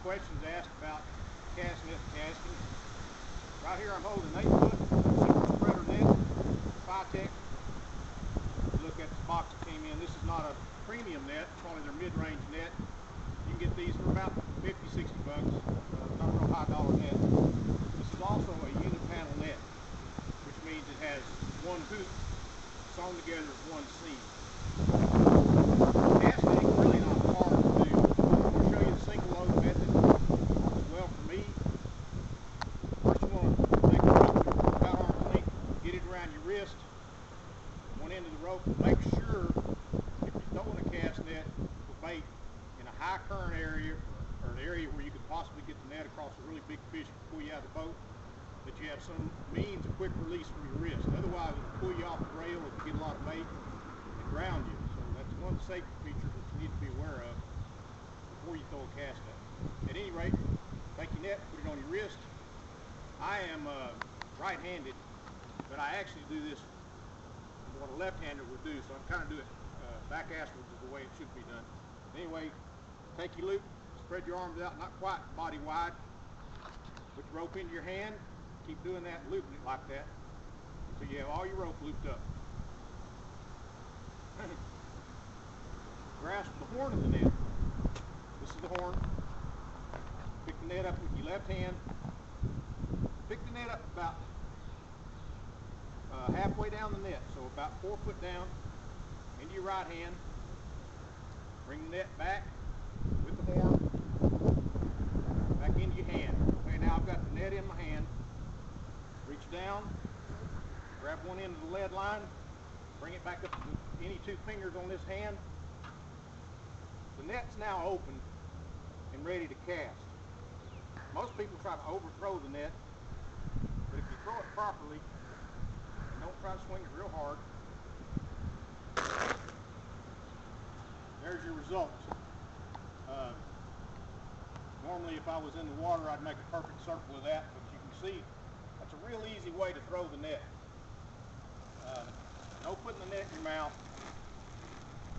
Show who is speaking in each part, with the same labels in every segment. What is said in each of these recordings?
Speaker 1: questions asked about castnet casting. Right here I'm holding an 8-foot super spreader net, Phytech. Look at the box that came in. This is not a premium net, it's probably their mid-range net. You can get these for about 50, 60 bucks. Not a real high dollar net. This is also a unipanel net, which means it has one hoop sewn together as one seam. Castnetting is really not hard to do. I'll show you the single load method. Well, for me, first you want to take the rope about arm's length, get it around your wrist, one end of the rope. Make sure if you're throwing a cast net for bait in a high current area or an area where you could possibly get the net across a really big fish to pull you out of the boat, that you have some means of quick release from your wrist. Otherwise it'll pull you off the rail if you get a lot of bait and ground you. So that's one of the safety features that you need to be aware of before you throw a cast net. At any rate, take your net, put it on your wrist. I am right-handed, but I actually do this what a left-hander would do, so I'm kind of doing it back-asswards is the way it should be done. Anyway, take your loop, spread your arms out, not quite body wide. Put your rope into your hand, keep doing that, looping it like that, so you have all your rope looped up. Grasp the horn of the net. This is the horn. Pick the net up with your left hand. Pick the net up about halfway down the net, so about 4 foot down into your right hand. Bring the net back with the horn back into your hand. Okay, now I've got the net in my hand. Reach down, grab one end of the lead line, bring it back up to any 2 fingers on this hand. The net's now open and ready to cast. Most people try to overthrow the net, but if you throw it properly, and don't try to swing it real hard, there's your results. Normally if I was in the water I'd make a perfect circle of that, but you can see that's a real easy way to throw the net. No putting the net in your mouth.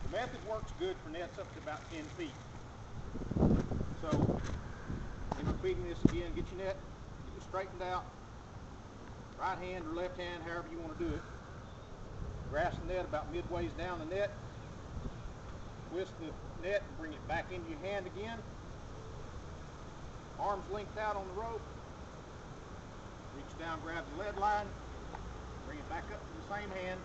Speaker 1: The method works good for nets up to about 10 feet. So, in repeating this again, get your net, get it straightened out, right hand or left hand, however you want to do it. Grasp the net about midways down the net, twist the net and bring it back into your hand again. Arms linked out on the rope. Reach down, grab the lead line, bring it back up to the same hand.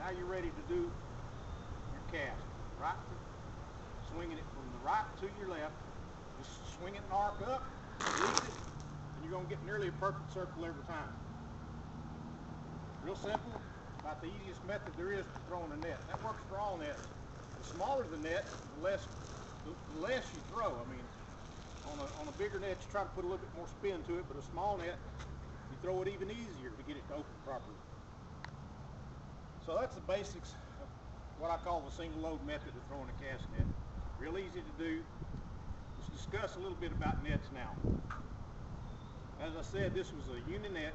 Speaker 1: Now you're ready to do your cast. Right, swinging it from the right to your left. Just swing it and arc up, release it, and you're going to get nearly a perfect circle every time. Real simple, about the easiest method there is for throwing a net. That works for all nets. The smaller the net, the less you throw. I mean, on a bigger net you try to put a little bit more spin to it, but a small net you throw it even easier to get it to open properly. So that's the basics of what I call the single load method of throwing a cast net. Real easy to do. Let's discuss a little bit about nets now. As I said, this was a uni net.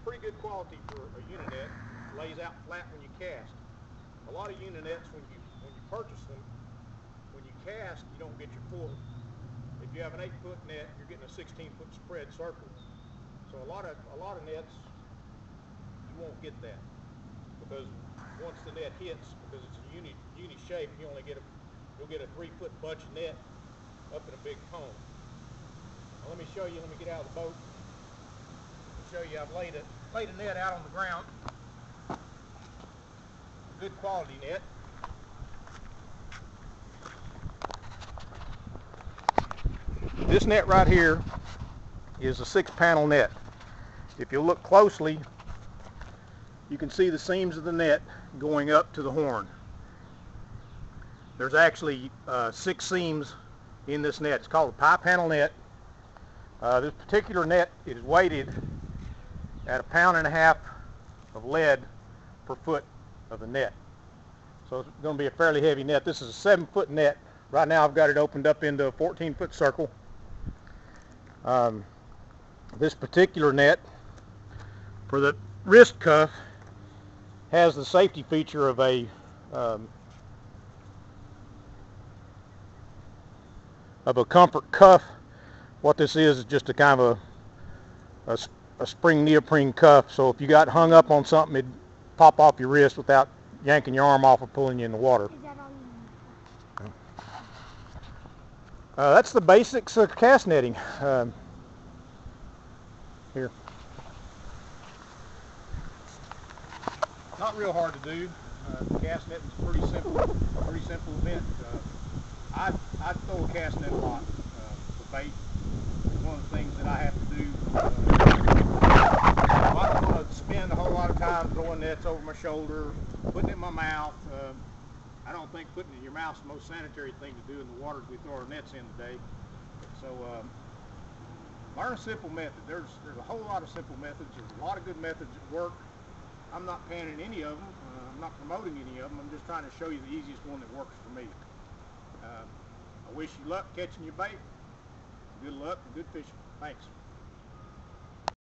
Speaker 1: Pretty good quality for a uni net. Lays out flat when you cast. A lot of uni nets, when you purchase them, when you cast, you don't get your full. If you have an 8-foot net, you're getting a 16-foot spread circle. So a lot of nets, you won't get that, because once the net hits, because it's a uni shape, you'll get a 3-foot bunch of net up in a big cone. Now let me show you. Let me get out of the boat. I'll show you. I've laid a net out on the ground. A good quality net. This net right here is a 6-panel net. If you look closely, you can see the seams of the net going up to the horn. There's actually 6 seams in this net. It's called a pie panel net. This particular net is weighted at 1.5 pounds of lead per foot of the net. So it's going to be a fairly heavy net. This is a 7-foot net. Right now I've got it opened up into a 14-foot circle. This particular net for the wrist cuff has the safety feature of a of a comfort cuff. What this is just a kind of a spring neoprene cuff, so if you got hung up on something, it'd pop off your wrist without yanking your arm off or pulling you in the water.
Speaker 2: Is that all you need?
Speaker 1: That's the basics of cast netting. Here. Not real hard to do. Cast netting is pretty simple event. I'd throw a cast net a lot for bait. It's one of the things that I have to do. I'm not going to spend a whole lot of time throwing nets over my shoulder, putting it in my mouth. I don't think putting it in your mouth is the most sanitary thing to do in the waters we throw our nets in today. So learn a simple method. There's a whole lot of simple methods. There's a lot of good methods that work. I'm not panning any of them. I'm not promoting any of them. I'm just trying to show you the easiest one that works for me. I wish you luck catching your bait. Good luck and good fishing. Thanks.